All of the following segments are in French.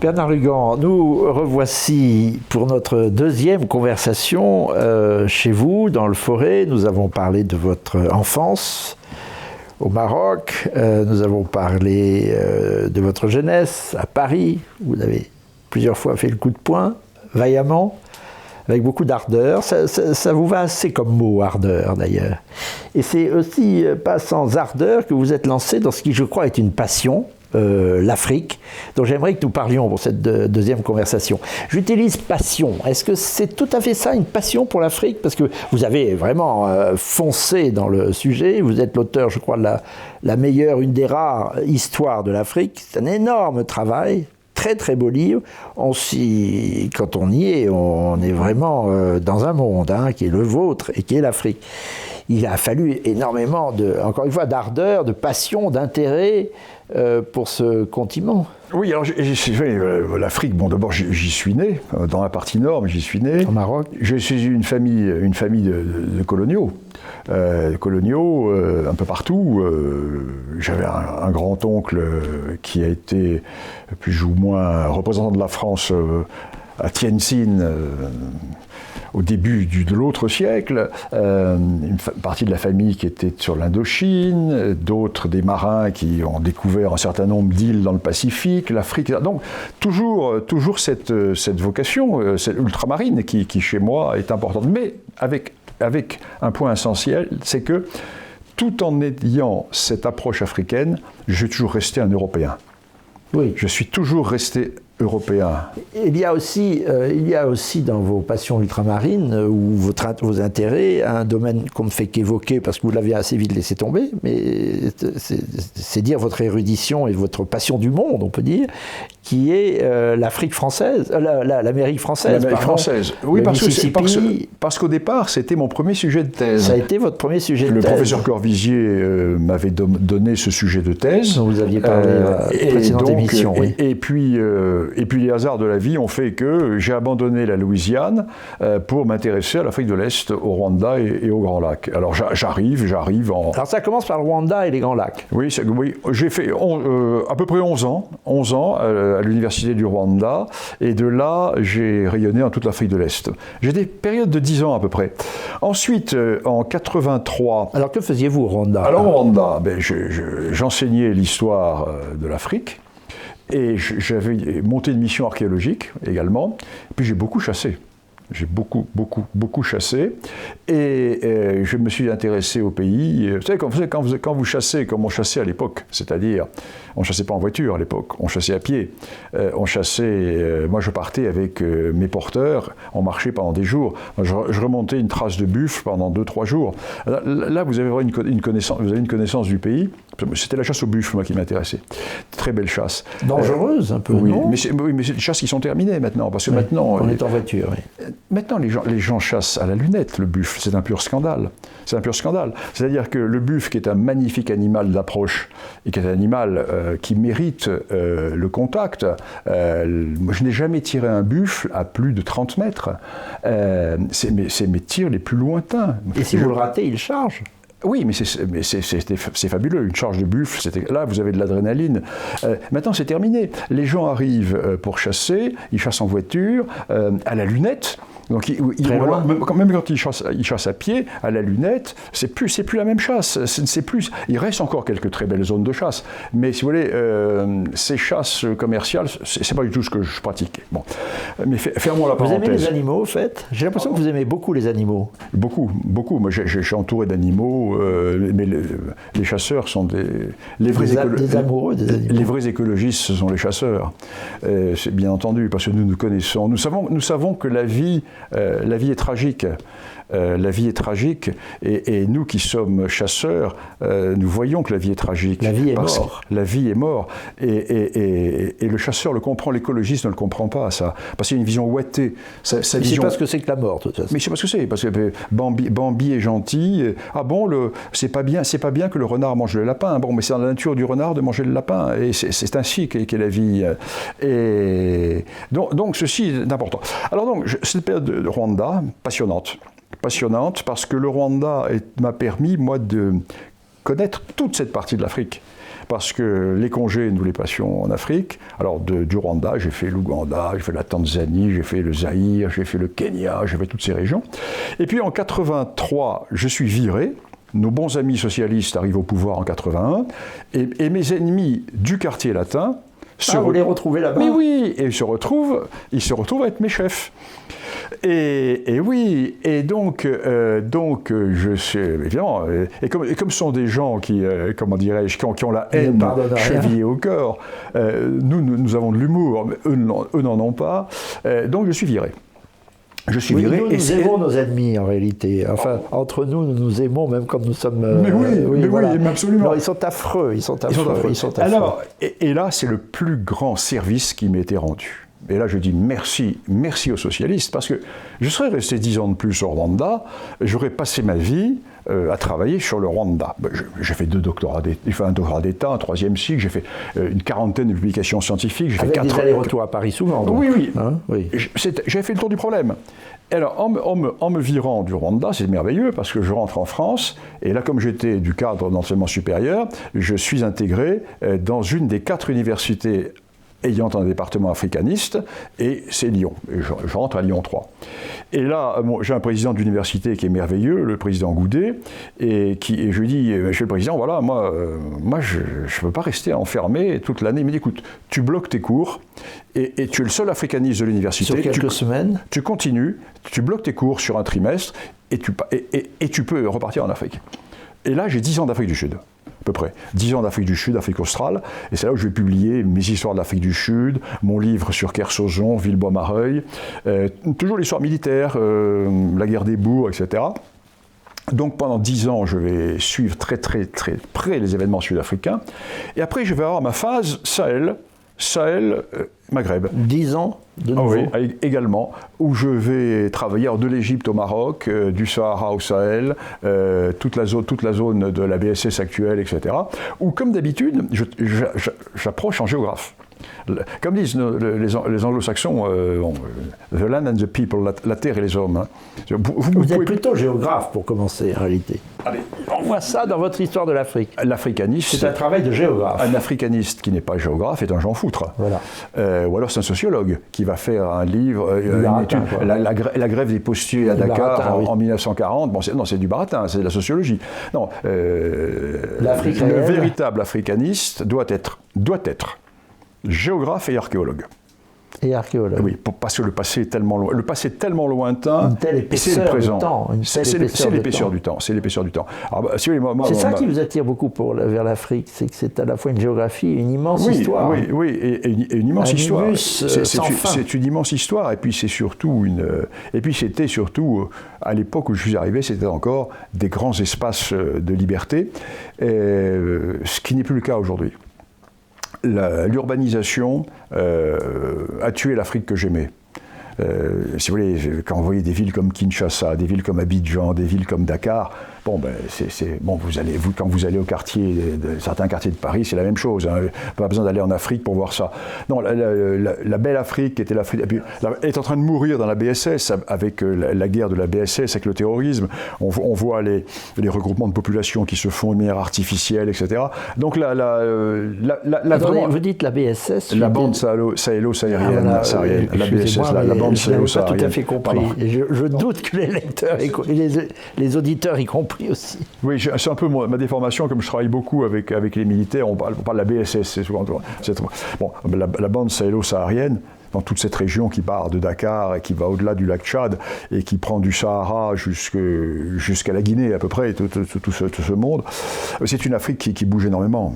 Bernard Lugan, nous revoici pour notre deuxième conversation chez vous, dans le Forêt. Nous avons parlé de votre enfance au Maroc, nous avons parlé de votre jeunesse à Paris. Vous avez plusieurs fois fait le coup de poing, vaillamment, avec beaucoup d'ardeur. Ça vous va assez comme mot, ardeur d'ailleurs. Et c'est aussi pas sans ardeur que vous êtes lancé dans ce qui, je crois, est une passion, l'Afrique, dont j'aimerais que nous parlions pour cette deuxième conversation. J'utilise passion. Est-ce que c'est tout à fait ça, une passion pour l'Afrique? Parce que vous avez vraiment foncé dans le sujet. Vous êtes l'auteur, je crois, de la meilleure, une des rares histoires de l'Afrique. C'est un énorme travail. Très très beau livre. Quand on y est, on est vraiment dans un monde qui est le vôtre et qui est l'Afrique. Il a fallu énormément, encore une fois, d'ardeur, de passion, d'intérêt pour ce continent. Oui, alors l'Afrique, bon d'abord j'y suis né, dans la partie nord, mais j'y suis né. Au Maroc. Je suis une famille de coloniaux. Un peu partout. J'avais un grand-oncle qui a été plus ou moins représentant de la France à Tientsin au début de l'autre siècle, une partie de la famille qui était sur l'Indochine, d'autres des marins qui ont découvert un certain nombre d'îles dans le Pacifique, l'Afrique. Donc toujours cette vocation, cette ultramarine qui chez moi est importante, mais avec un point essentiel, c'est que tout en ayant cette approche africaine, je suis toujours resté un Européen. Oui. Je suis toujours resté européen. Il y a aussi dans vos passions ultramarines ou vos intérêts un domaine qu'on ne fait qu'évoquer parce que vous l'avez assez vite laissé tomber, mais c'est dire votre érudition et votre passion du monde, on peut dire, qui est l'Afrique française, l'Amérique française. L'Amérique française. Oui, parce qu'au départ, c'était mon premier sujet de thèse. Ça a été votre premier sujet de thèse. Le professeur Corvisier m'avait donné ce sujet de thèse. Vous aviez parlé à la précédente émission. Oui. Et puis les hasards de la vie ont fait que j'ai abandonné la Louisiane pour m'intéresser à l'Afrique de l'Est, au Rwanda et aux Grands Lacs. Alors j'arrive en... Alors ça commence par le Rwanda et les Grands Lacs. Oui, j'ai fait à peu près 11 ans à l'Université du Rwanda, et de là, j'ai rayonné en toute l'Afrique de l'Est. J'ai des périodes de 10 ans à peu près. Ensuite, en 83... Alors que faisiez-vous au Rwanda? Alors au Rwanda, j'enseignais l'histoire de l'Afrique, et j'avais monté une mission archéologique également, et puis j'ai beaucoup chassé. J'ai beaucoup chassé, et je me suis intéressé au pays. Vous savez, quand vous chassez comme on chassait à l'époque, c'est-à-dire, on ne chassait pas en voiture à l'époque, on chassait à pied. Moi je partais avec mes porteurs, on marchait pendant des jours. Je remontais une trace de buffle pendant 2-3 jours. Là, vous avez une connaissance du pays. C'était la chasse au buffle, moi, qui m'intéressait. Très belle chasse. Dangereuse, un peu, oui, non? mais c'est des chasses qui sont terminées maintenant, parce que maintenant... On est en voiture, oui. Maintenant, les gens chassent à la lunette le buffle. C'est un pur scandale. C'est un pur scandale. C'est-à-dire que le buffle, qui est un magnifique animal d'approche, et qui est un animal qui mérite le contact, moi, je n'ai jamais tiré un buffle à plus de 30 mètres. C'est mes tirs les plus lointains. Et si vous le ratez, il charge? Oui, mais c'est fabuleux. Une charge de buffle, là, vous avez de l'adrénaline. Maintenant, c'est terminé. Les gens arrivent pour chasser, ils chassent en voiture, à la lunette. Donc, même quand ils chassent à pied, à la lunette, c'est plus la même chasse. Il reste encore quelques très belles zones de chasse. Mais si vous voulez, ces chasses commerciales, c'est pas du tout ce que je pratique. Bon. Mais fermons la parenthèse. Vous aimez les animaux, au fait? J'ai l'impression que vous aimez beaucoup les animaux. Beaucoup. Moi, je suis entouré d'animaux, mais les chasseurs sont des amoureux des animaux. Les vrais écologistes, ce sont les chasseurs. C'est bien entendu, parce que nous savons que la vie est tragique. La vie est tragique, et nous qui sommes chasseurs, nous voyons que la vie est tragique. La vie est mort. La vie est mort. Et le chasseur le comprend, l'écologiste ne le comprend pas, ça. Parce qu'il y a une vision ouatée. Il ne sait pas ce que c'est que la mort, de toute façon. Mais je ne sais pas ce que c'est, parce que Bambi est gentil. Ah bon, c'est pas bien que le renard mange le lapin. Bon, mais c'est dans la nature du renard de manger le lapin. Et c'est ainsi qu'est la vie. Et donc ceci est important. Alors donc, cette période de Rwanda, passionnante, parce que le Rwanda m'a permis, moi, de connaître toute cette partie de l'Afrique. parce que les congés, nous les passions en Afrique. Alors du Rwanda, j'ai fait l'Ouganda, j'ai fait la Tanzanie, j'ai fait le Zaïre, j'ai fait le Kenya, j'ai fait toutes ces régions. Et puis en 83, je suis viré. Nos bons amis socialistes arrivent au pouvoir en 81, et mes ennemis du quartier latin vous les retrouvez là-bas? Mais oui, et ils se retrouvent à être mes chefs. Et oui, et donc je sais, évidemment, et comme ce sont des gens qui, comment dirais-je, qui ont la haine chevillée au corps, nous avons de l'humour, mais eux n'en ont pas, donc je suis viré. Je suis viré. Nous aimons nos ennemis en réalité. Enfin, entre nous, nous nous aimons même quand nous sommes. Mais oui, absolument. Non, ils sont affreux. Alors, et là, c'est le plus grand service qui m'ait été rendu. Et là, je dis merci aux socialistes, parce que je serais resté 10 ans de plus au Rwanda, j'aurais passé ma vie à travailler sur le Rwanda. J'ai fait 2 doctorats d'État, j'ai fait un doctorat d'État, un 3e cycle, j'ai fait une 40aine de publications scientifiques. J'ai fait 4 des allers-retours à Paris souvent. Donc. Oui. Hein, oui. J'ai fait le tour du problème. Et alors, en me virant du Rwanda, c'est merveilleux, parce que je rentre en France, et là, comme j'étais du cadre d'enseignement supérieur, je suis intégré dans une des 4 universités ayant un département africaniste, et c'est Lyon. Et je rentre à Lyon 3. Et là, j'ai un président d'université qui est merveilleux, le président Goudet, et je lui dis, monsieur le président, voilà, moi je ne peux pas rester enfermé toute l'année. Il me dit, écoute, tu bloques tes cours, et tu es le seul africaniste de l'université. Sur quelques semaines. Tu continues, tu bloques tes cours sur un trimestre, et tu peux repartir en Afrique. Et là, j'ai 10 ans d'Afrique du Sud. À peu près. 10 ans d'Afrique du Sud, Afrique australe, et c'est là où je vais publier mes histoires de l'Afrique du Sud, mon livre sur Kersozon, Villebois-Mareuil, toujours l'histoire militaire, la guerre des bourgs, etc. Donc pendant 10 ans, je vais suivre très très très près les événements sud-africains, et après je vais avoir ma phase Sahel, Maghreb. 10 ans de nouveau. Oui, également, où je vais travailler de l'Égypte au Maroc, du Sahara au Sahel, toute la zone de la BSS actuelle, etc. Où, comme d'habitude, j'approche en géographe. Comme disent les anglo-saxons, the land and the people, la terre et les hommes. Hein. Vous êtes plutôt géographe pour commencer, en réalité. Allez. On voit ça dans votre histoire de l'Afrique. L'africaniste. C'est un travail de géographe. Un africaniste qui n'est pas géographe est un Jean Foutre. Voilà. Ou alors c'est un sociologue qui va faire un livre, une étude, la grève des postiers à Dakar en 1940. Bon, c'est du baratin, c'est de la sociologie. Non, le véritable africaniste doit être géographe et archéologue. Et archéologue. Oui, parce que le passé est tellement lointain, une telle épaisseur c'est le présent. Du temps. C'est l'épaisseur du temps. C'est l'épaisseur du temps. C'est ça qui vous attire beaucoup vers l'Afrique, c'est que c'est à la fois une géographie et une immense histoire. Oui, et une immense histoire. C'est une immense histoire, et puis c'était surtout, à l'époque où je suis arrivé, c'était encore des grands espaces de liberté, ce qui n'est plus le cas aujourd'hui. L'urbanisation a tué l'Afrique que j'aimais. Si vous voulez, quand vous voyez des villes comme Kinshasa, des villes comme Abidjan, des villes comme Dakar, quand vous allez au quartier, certains quartiers de Paris, c'est la même chose. Hein, pas besoin d'aller en Afrique pour voir ça. Non, la belle Afrique, qui était l'Afrique, est en train de mourir dans la BSS avec la guerre de la BSS, avec le terrorisme. On voit les regroupements de population qui se font de manière artificielle, etc. Donc vraiment, vous dites la BSS, la bande sahélo-saharienne, la BSS, la bande sahélo-saharienne. Je n'ai pas tout à fait compris. Je doute que les lecteurs et les auditeurs y compris aussi. Oui, c'est un peu ma déformation, comme je travaille beaucoup avec les militaires, on parle de la BSS, c'est souvent... Bon, la bande sahélo-saharienne, dans toute cette région qui part de Dakar et qui va au-delà du lac Tchad et qui prend du Sahara jusqu'à la Guinée à peu près, tout ce monde, c'est une Afrique qui bouge énormément,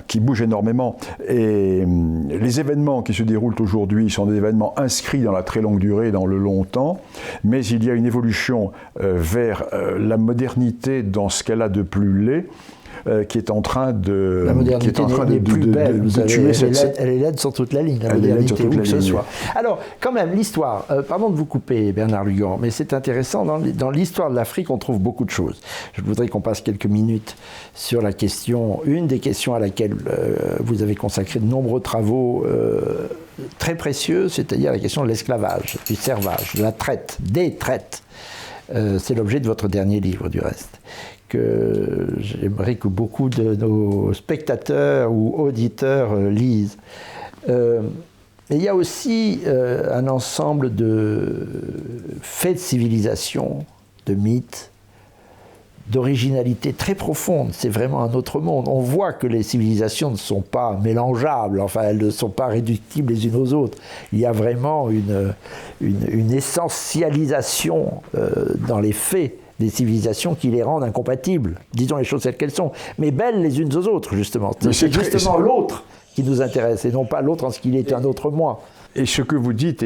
Et les événements qui se déroulent aujourd'hui sont des événements inscrits dans la très longue durée, dans le long temps, mais il y a une évolution vers la modernité dans ce qu'elle a de plus laid, qui est en train de... La modernité n'est plus belle, elle est laide sur toute la ligne, la modernité, où que ce soit. Alors, quand même, l'histoire, pardon de vous couper, Bernard Lugan, mais c'est intéressant, dans l'histoire de l'Afrique, on trouve beaucoup de choses. Je voudrais qu'on passe quelques minutes sur la question, une des questions à laquelle vous avez consacré de nombreux travaux très précieux, c'est-à-dire la question de l'esclavage, du servage, de la traite, des traites. C'est l'objet de votre dernier livre, du reste, que j'aimerais que beaucoup de nos spectateurs ou auditeurs lisent. Mais il y a aussi un ensemble de faits de civilisation, de mythes, d'originalité très profonde. C'est vraiment un autre monde. On voit que les civilisations ne sont pas mélangeables, enfin elles ne sont pas réductibles les unes aux autres. Il y a vraiment une essentialisation dans les faits des civilisations qui les rendent incompatibles. Disons les choses telles qu'elles sont, mais belles les unes aux autres, justement. C'est justement l'autre qui nous intéresse, et non pas l'autre en ce qu'il est un autre moi. Et ce que vous dites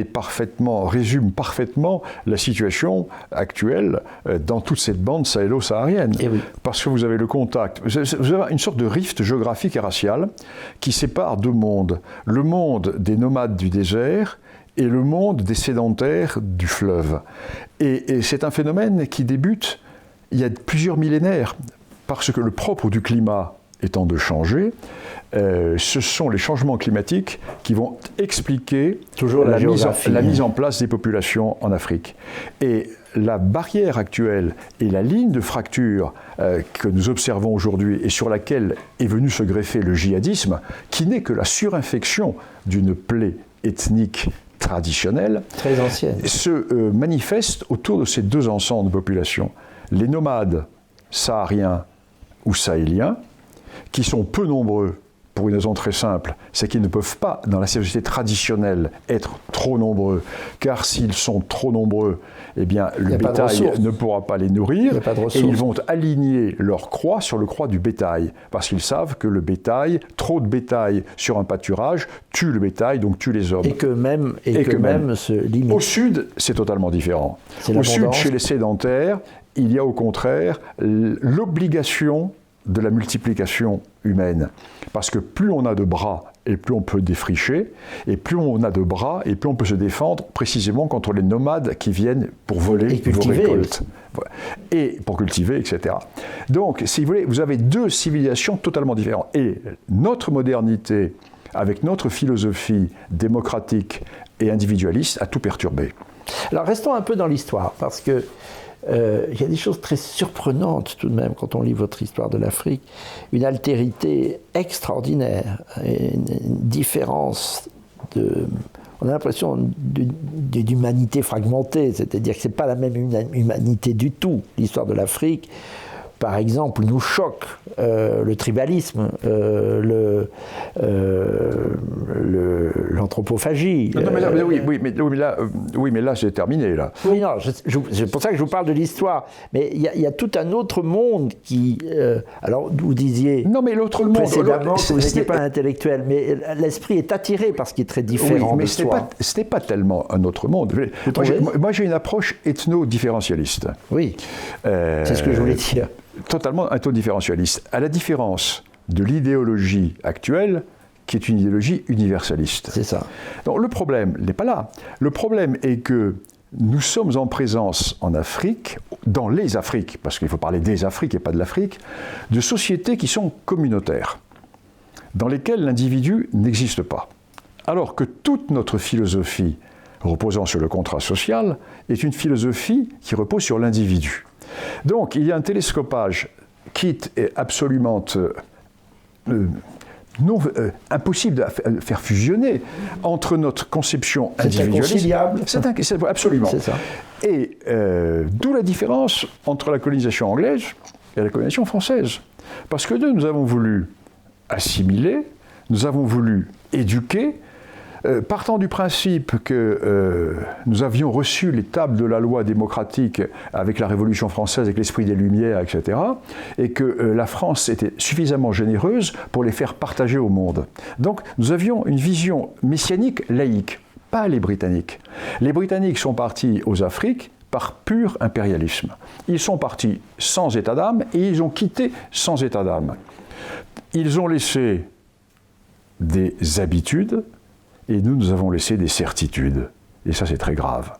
résume parfaitement la situation actuelle dans toute cette bande sahélo-saharienne. Oui. Parce que vous avez le contact, vous avez une sorte de rift géographique et racial qui sépare deux mondes. Le monde des nomades du désert et le monde des sédentaires du fleuve. Et c'est un phénomène qui débute il y a plusieurs millénaires, parce que le propre du climat étant de changer, ce sont les changements climatiques qui vont expliquer la mise en place des populations en Afrique. Et la barrière actuelle et la ligne de fracture que nous observons aujourd'hui et sur laquelle est venu se greffer le djihadisme, qui n'est que la surinfection d'une plaie ethnique traditionnelle, très ancienne, se manifeste autour de ces deux ensembles de populations. Les nomades sahariens ou sahéliens, qui sont peu nombreux pour une raison très simple, c'est qu'ils ne peuvent pas, dans la société traditionnelle, être trop nombreux, car s'ils sont trop nombreux, eh bien, le bétail ne pourra pas les nourrir, et ils vont aligner leur croix sur le croix du bétail, parce qu'ils savent que le bétail, trop de bétail sur un pâturage, tue le bétail, donc tue les hommes. Et que même se limite. Au sud, c'est totalement différent. Au sud, chez les sédentaires, il y a au contraire l'obligation de la multiplication humaine. Parce que plus on a de bras et plus on peut défricher, et plus on a de bras et plus on peut se défendre précisément contre les nomades qui viennent pour voler vos récoltes. Et pour cultiver, etc. Donc, si vous voulez, vous avez deux civilisations totalement différentes. Et notre modernité, avec notre philosophie démocratique et individualiste, a tout perturbé. Alors, restons un peu dans l'histoire, parce que il y a des choses très surprenantes tout de même quand on lit votre histoire de l'Afrique, une altérité extraordinaire, une différence on a l'impression d'humanité fragmentée, c'est-à-dire que ce n'est pas la même humanité du tout. L'histoire de l'Afrique, par exemple, nous choque le tribalisme, l'anthropophagie. Mais là, c'est terminé, là. Oui, non, c'est pour ça que je vous parle de l'histoire. Mais il y a tout un autre monde qui... alors, vous disiez précédemment que vous n'étiez pas un intellectuel, mais l'esprit est attiré par ce qui est très différent de soi. Mais ce n'est pas tellement un autre monde. Moi, j'ai une approche ethno-différentialiste. Oui, c'est ce que je voulais dire. Totalement ethno-différentialiste, à la différence de l'idéologie actuelle, qui est une idéologie universaliste. C'est ça. Donc le problème n'est pas là. Le problème est que nous sommes en présence en Afrique, dans les Afriques, parce qu'il faut parler des Afriques et pas de l'Afrique, de sociétés qui sont communautaires, dans lesquelles l'individu n'existe pas. Alors que toute notre philosophie reposant sur le contrat social est une philosophie qui repose sur l'individu. Donc, il y a un télescopage qui est absolument impossible de faire fusionner entre notre conception individualiste. C'est absolument. C'est ça. Et d'où la différence entre la colonisation anglaise et la colonisation française. Parce que nous avons voulu assimiler, nous avons voulu éduquer, partant du principe que nous avions reçu les tables de la loi démocratique avec la Révolution française, avec l'esprit des Lumières, etc., et que la France était suffisamment généreuse pour les faire partager au monde. Donc nous avions une vision messianique laïque, pas les Britanniques. Les Britanniques sont partis aux Afriques par pur impérialisme. Ils sont partis sans état d'âme et ils ont quitté sans état d'âme. Ils ont laissé des habitudes, et nous avons laissé des certitudes. Et ça, c'est très grave.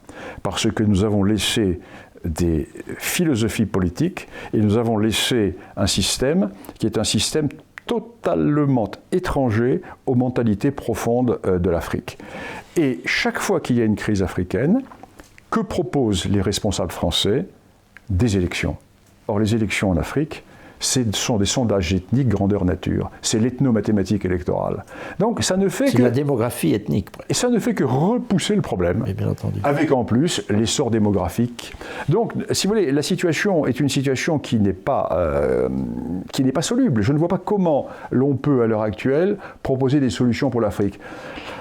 Parce que nous avons laissé des philosophies politiques et nous avons laissé un système qui est un système totalement étranger aux mentalités profondes de l'Afrique. Et chaque fois qu'il y a une crise africaine, que proposent les responsables français? des élections. Or, les élections en Afrique, ce sont des sondages ethniques grandeur nature. C'est l'ethnomathématique électorale. Donc ça ne fait que... C'est la démographie ethnique. Et ça ne fait que repousser le problème. Mais bien entendu. Avec en plus l'essor démographique. Donc, si vous voulez, la situation est une situation qui n'est pas soluble. Je ne vois pas comment l'on peut, à l'heure actuelle, proposer des solutions pour l'Afrique.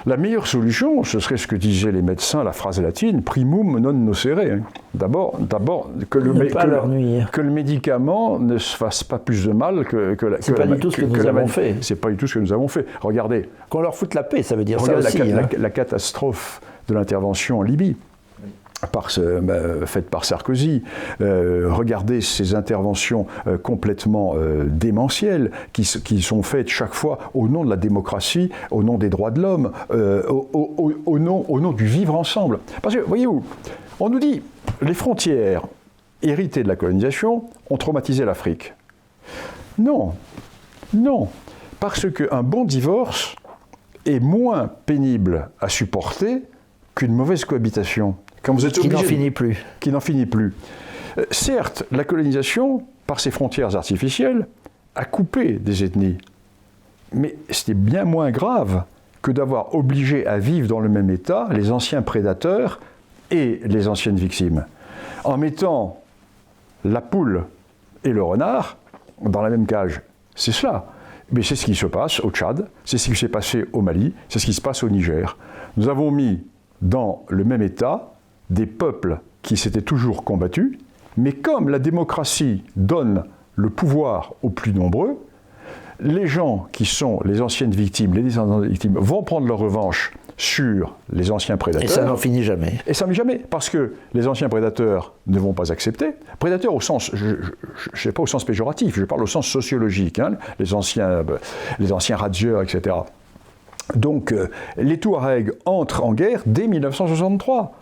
La meilleure solution, ce serait ce que disaient les médecins, la phrase latine, primum non nocere. D'abord que le médicament ne se fasse pas plus de mal que la... C'est pas du tout ce que nous avons fait. C'est pas du tout ce que nous avons fait. Regardez. Qu'on leur foute la paix, ça veut dire ça aussi. La catastrophe de l'intervention en Libye. Faite par Sarkozy. Regardez ces interventions complètement démentielles qui sont faites chaque fois au nom de la démocratie, au nom des droits de l'homme, au nom du vivre ensemble. Parce que, voyez-vous, on nous dit les frontières héritées de la colonisation ont traumatisé l'Afrique. Non, parce qu'un bon divorce est moins pénible à supporter qu'une mauvaise cohabitation. Quand vous êtes obligé, qui n'en finit plus. Certes, la colonisation, par ses frontières artificielles, a coupé des ethnies. Mais c'était bien moins grave que d'avoir obligé à vivre dans le même état les anciens prédateurs et les anciennes victimes. En mettant la poule et le renard dans la même cage. C'est cela. Mais c'est ce qui se passe au Tchad, c'est ce qui s'est passé au Mali, c'est ce qui se passe au Niger. Nous avons mis dans le même état des peuples qui s'étaient toujours combattus, mais comme la démocratie donne le pouvoir aux plus nombreux, les gens qui sont les anciennes victimes, les descendants des victimes, vont prendre leur revanche sur les anciens prédateurs. Et ça n'en finit jamais. Et ça n'en finit jamais, parce que les anciens prédateurs ne vont pas accepter. Prédateurs au sens, je ne sais pas au sens péjoratif, je parle au sens sociologique, hein, les anciens radieurs, etc. Donc, les Touaregs entrent en guerre dès 1963.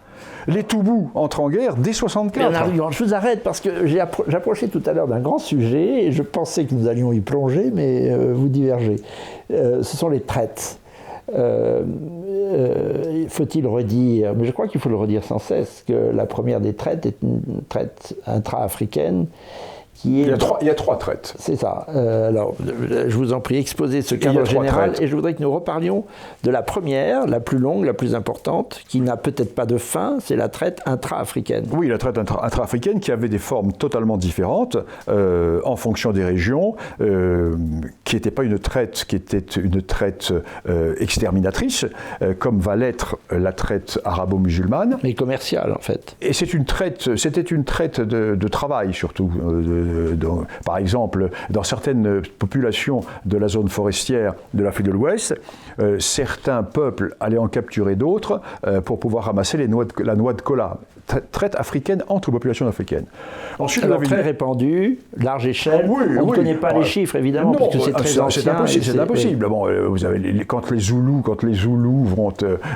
Les Toubous entrent en guerre dès 1964. Je vous arrête parce que j'approchais tout à l'heure d'un grand sujet et je pensais que nous allions y plonger, mais vous divergez. Ce sont les traites. Faut-il redire, mais je crois qu'il faut le redire sans cesse, que la première des traites est une traite intra-africaine. Il y a trois traites. C'est ça. Alors, je vous en prie, exposez ce cadre général et je voudrais que nous reparlions de la première, la plus longue, la plus importante, qui n'a peut-être pas de fin, c'est la traite intra-africaine. Oui, la traite intra-africaine qui avait des formes totalement différentes en fonction des régions, qui n'était pas une traite, qui était une traite exterminatrice, comme va l'être la traite arabo-musulmane. Mais commerciale, en fait. Et c'était une traite de travail, surtout. Par exemple, dans certaines populations de la zone forestière de l'Afrique de l'Ouest, certains peuples allaient en capturer d'autres pour pouvoir ramasser la noix de cola. Traite africaine entre populations africaines. Ensuite, alors, très répandue, large échelle. On ne connaît pas les chiffres, évidemment, parce que c'est très ancien. C'est impossible. Bon, vous avez, quand les Zoulous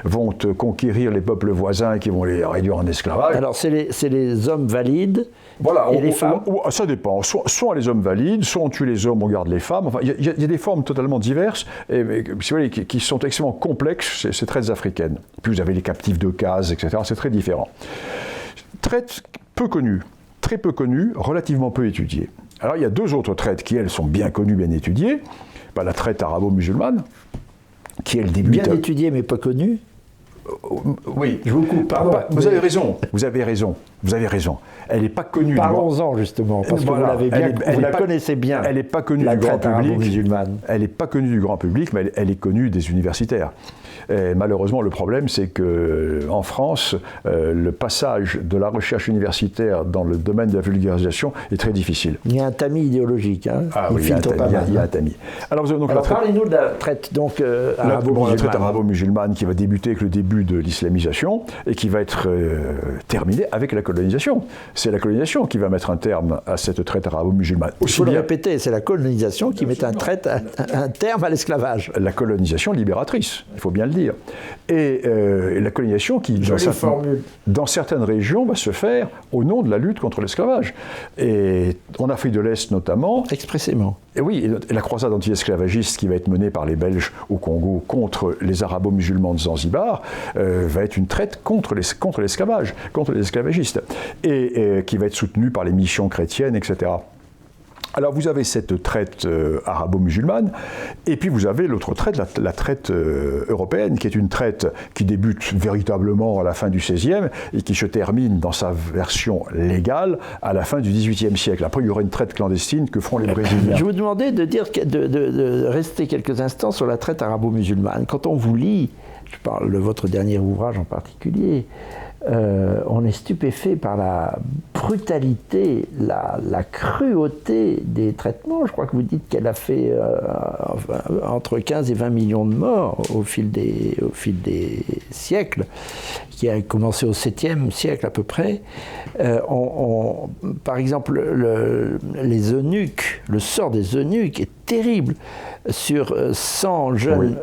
vont conquérir les peuples voisins et qui vont les réduire en esclavage. Alors, c'est les hommes valides. Voilà, et les femmes. Ça dépend. Soit les hommes valides, soit on tue les hommes, on garde les femmes. Enfin, il y a des formes totalement diverses qui sont extrêmement complexes, ces traites africaines. Puis vous avez les captifs de case, etc. C'est très différent. Traites peu connues, très peu connues, relativement peu étudiées. Alors il y a deux autres traites qui, elles, sont bien connues, bien étudiées. La traite arabo-musulmane, qui, elle, débute... Bien étudiée, mais peu connue. Oui. Je vous coupe, pardon. Vous avez raison. Elle n'est pas connue. Parlons-en justement, parce que vous la connaissez bien. Elle n'est pas connue du grand public. Elle n'est pas connue du grand public, mais elle est connue des universitaires. Et malheureusement, le problème, c'est qu'en France, le passage de la recherche universitaire dans le domaine de la vulgarisation est très difficile. Il y a un tamis idéologique. Hein. Ah oui, il y a un tamis. Alors parlez-nous de la traite arabo-musulmane. La traite arabo-musulmane qui va débuter avec le début de l'islamisation et qui va être terminée avec la colonisation. C'est la colonisation qui va mettre un terme à cette traite arabo-musulmane. Il faut le répéter, c'est la colonisation qui met un terme à l'esclavage. La colonisation libératrice, il faut bien le dire. Et la colonisation qui, dans certaines régions, va se faire au nom de la lutte contre l'esclavage. Et en Afrique de l'Est notamment... Expressément. Et oui, et la croisade anti-esclavagiste qui va être menée par les Belges au Congo contre les arabo-musulmans de Zanzibar va être une traite contre l'esclavage, contre les esclavagistes, et qui va être soutenue par les missions chrétiennes, etc. Alors vous avez cette traite arabo-musulmane, et puis vous avez l'autre traite, la traite européenne, qui est une traite qui débute véritablement à la fin du XVIe et qui se termine dans sa version légale à la fin du XVIIIe siècle. Après, il y aura une traite clandestine que feront les Brésiliens. Je vous demandais de rester quelques instants sur la traite arabo-musulmane. Quand on vous lit, je parle de votre dernier ouvrage en particulier, on est stupéfait par la brutalité, la cruauté des traitements. Je crois que vous dites qu'elle a fait entre 15 et 20 millions de morts au fil des siècles, qui a commencé au 7e siècle à peu près. Par exemple, les eunuques, le sort des eunuques est terrible. Sur 100 jeunes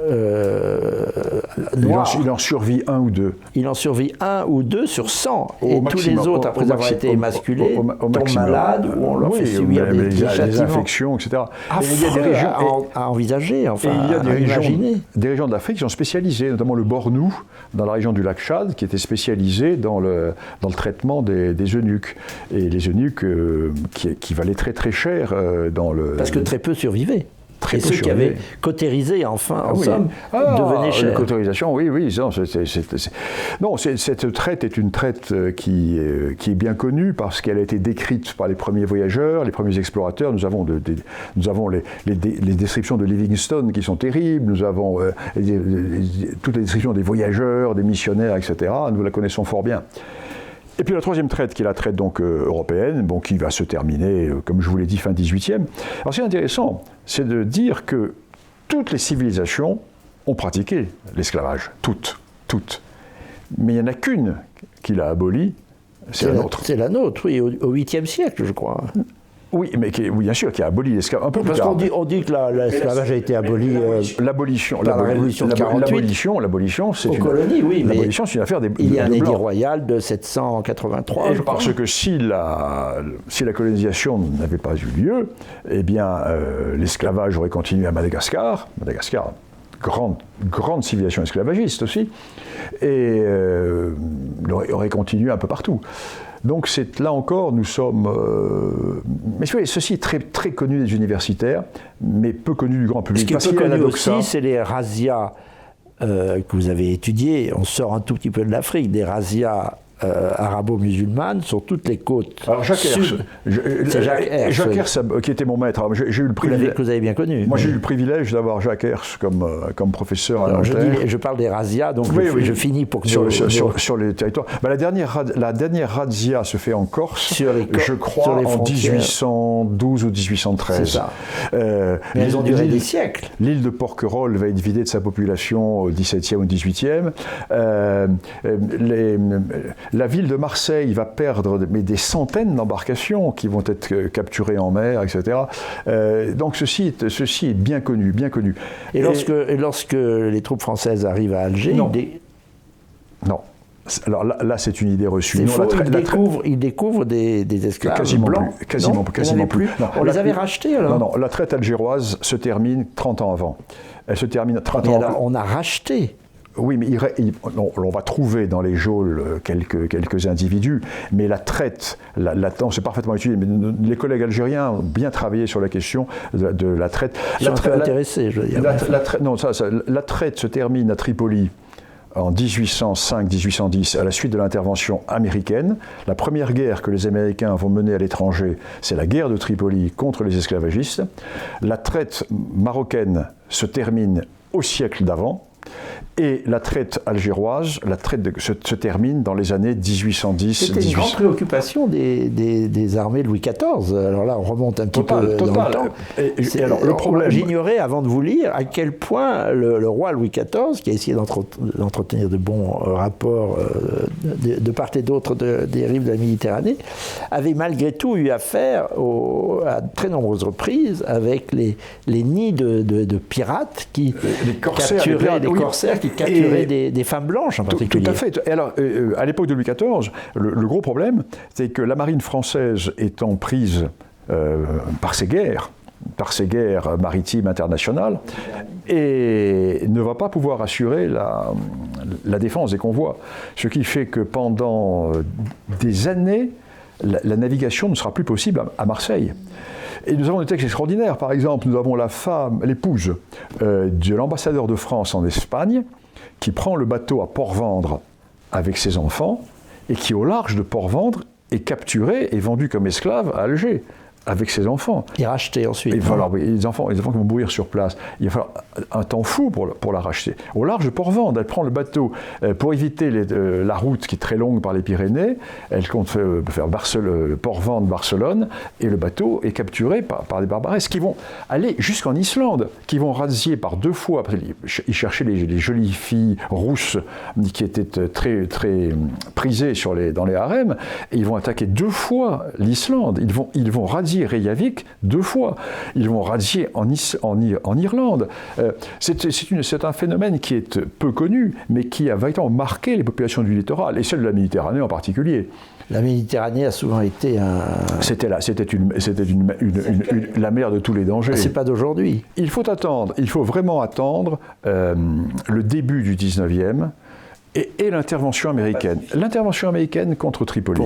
noirs, il en survit un ou deux. Il en survit un ou deux sur 100. Et tous les autres, après avoir été émasculés, tombent malades ou on leur fait subir des infections, etc. Et il y a des régions à envisager, enfin, et il y a des régions d'Afrique qui sont spécialisées, notamment le Bornou, dans la région du lac Tchad, qui était spécialisé dans le traitement des eunuques. Et les eunuques qui valaient très très cher dans le... Parce que très peu survivaient. Et ceux qui avaient cautérisé, enfin, en somme, devenaient chers. La cautérisation, oui. Non, cette traite est une traite qui est bien connue parce qu'elle a été décrite par les premiers voyageurs, les premiers explorateurs. Nous avons les descriptions de Livingstone qui sont terribles. Nous avons toutes les descriptions des voyageurs, des missionnaires, etc. Nous la connaissons fort bien. Et puis la troisième traite, qui est la traite donc européenne, qui va se terminer, comme je vous l'ai dit, fin 18e. Alors ce qui est intéressant, c'est de dire que toutes les civilisations ont pratiqué l'esclavage, toutes. Mais il n'y en a qu'une qui l'a abolie, c'est la nôtre. C'est la nôtre, oui, au 8e siècle, je crois. Oui, mais bien sûr, qui a aboli l'esclavage un peu plus tard. Parce qu'on dit que l'esclavage a été aboli par la Révolution de 48. L'abolition, c'est une... colonies, oui, mais l'abolition, c'est une affaire des Blancs. Il y a un édit royal de 783, je crois. Parce que si la colonisation n'avait pas eu lieu, eh bien, l'esclavage aurait continué à Madagascar, grande civilisation esclavagiste aussi, et aurait continué un peu partout. Donc là encore, nous sommes... Mais ceci est très, très connu des universitaires, mais peu connu du grand public. Ce qui est peu connu aussi, c'est les razzias que vous avez étudiés. On sort un tout petit peu de l'Afrique, des razzias arabo-musulmanes sur toutes les côtes. Alors Jacques Herse, Jacques Herse qui était mon maître. J'ai eu le privilège. Que vous avez bien connu. Moi, j'ai eu le privilège d'avoir Jacques Herse comme professeur à Nanterre. Je parle des razzias, donc je finis pour que sur les territoires. La dernière razzia se fait en Corse, je crois, en 1812 ou 1813. C'est ça. Mais elles ont duré des siècles. L'île de Porquerolles va être vidée de sa population au XVIIe ou XVIIIe. La ville de Marseille va perdre des centaines d'embarcations qui vont être capturées en mer, etc. Donc ceci est bien connu. Et lorsque les troupes françaises arrivent à Alger, non. Alors là, c'est une idée reçue. C'est faux, ils découvrent des esclaves blancs. Quasiment plus. Non, on les avait rachetés alors. Non, la traite algéroise se termine 30 ans avant. Elle se termine 30 ans avant. On a racheté. Oui, mais on va trouver dans les geôles quelques individus, mais la traite, c'est parfaitement étudié. Mais les collègues algériens ont bien travaillé sur la question de la traite. Ils sont intéressés, je veux dire. La traite se termine à Tripoli en 1805-1810, à la suite de l'intervention américaine. La première guerre que les Américains vont mener à l'étranger, c'est la guerre de Tripoli contre les esclavagistes. La traite marocaine se termine au siècle d'avant. Et la traite algéroise, se termine dans les années 1810. C'était une grande préoccupation des armées de Louis XIV. Alors là, on remonte un petit peu dans le temps. Et alors, le problème... J'ignorais, avant de vous lire, à quel point le roi Louis XIV, qui a essayé d'entretenir de bons rapports de part et d'autre des rives de la Méditerranée, avait malgré tout eu affaire à très nombreuses reprises avec les nids de pirates qui capturaient les corsaires qui capturaient des femmes blanches en particulier. Tout à fait. Et alors, à l'époque de Louis XIV, le gros problème, c'est que la marine française étant prise par ces guerres, par ces guerres maritimes internationales et ne va pas pouvoir assurer la défense des convois. Ce qui fait que pendant des années, la navigation ne sera plus possible à Marseille. Et nous avons des textes extraordinaires. Par exemple, nous avons l'épouse de l'ambassadeur de France en Espagne, qui prend le bateau à Port-Vendre avec ses enfants, et qui, au large de Port-Vendre, est capturée et vendue comme esclave à Alger, avec ses enfants. Et racheté ensuite. Et voilà, oui, les enfants qui vont mourir sur place. Il va falloir un temps fou pour la racheter. Au large de Port-Vendre, elle prend le bateau pour éviter la route qui est très longue par les Pyrénées. Elle compte faire Port-Vendre-Barcelone, et le bateau est capturé par des barbaresques qui vont aller jusqu'en Islande, qui vont razzier par 2 fois. Parce qu'ils cherchaient les jolies filles rousses qui étaient très, très prisées dans les harems, et ils vont attaquer 2 fois l'Islande. Ils vont razzier Reykjavik 2 fois. Ils vont razzier en Irlande. C'est un phénomène qui est peu connu, mais qui a véritablement marqué les populations du littoral, et celles de la Méditerranée en particulier. La Méditerranée a souvent été C'était la mer de tous les dangers. C'est pas d'aujourd'hui. Il faut vraiment attendre le début du 19e, et l'intervention américaine. L'intervention américaine contre Tripoli,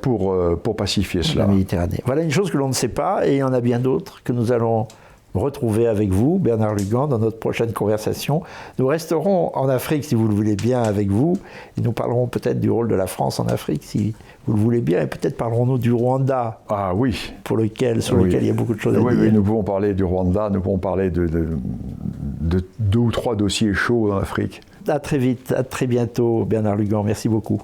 pour pacifier cela. La Méditerranée. Voilà une chose que l'on ne sait pas, et il y en a bien d'autres que nous allons retrouver avec vous, Bernard Lugan, dans notre prochaine conversation. Nous resterons en Afrique, si vous le voulez bien, avec vous, et nous parlerons peut-être du rôle de la France en Afrique, si vous le voulez bien, et peut-être parlerons-nous du Rwanda. Ah oui. Sur lequel il y a beaucoup de choses à dire. Oui, nous pouvons parler du Rwanda, nous pouvons parler de 2 ou 3 dossiers chauds en Afrique. À très vite, à très bientôt, Bernard Lugan. Merci beaucoup.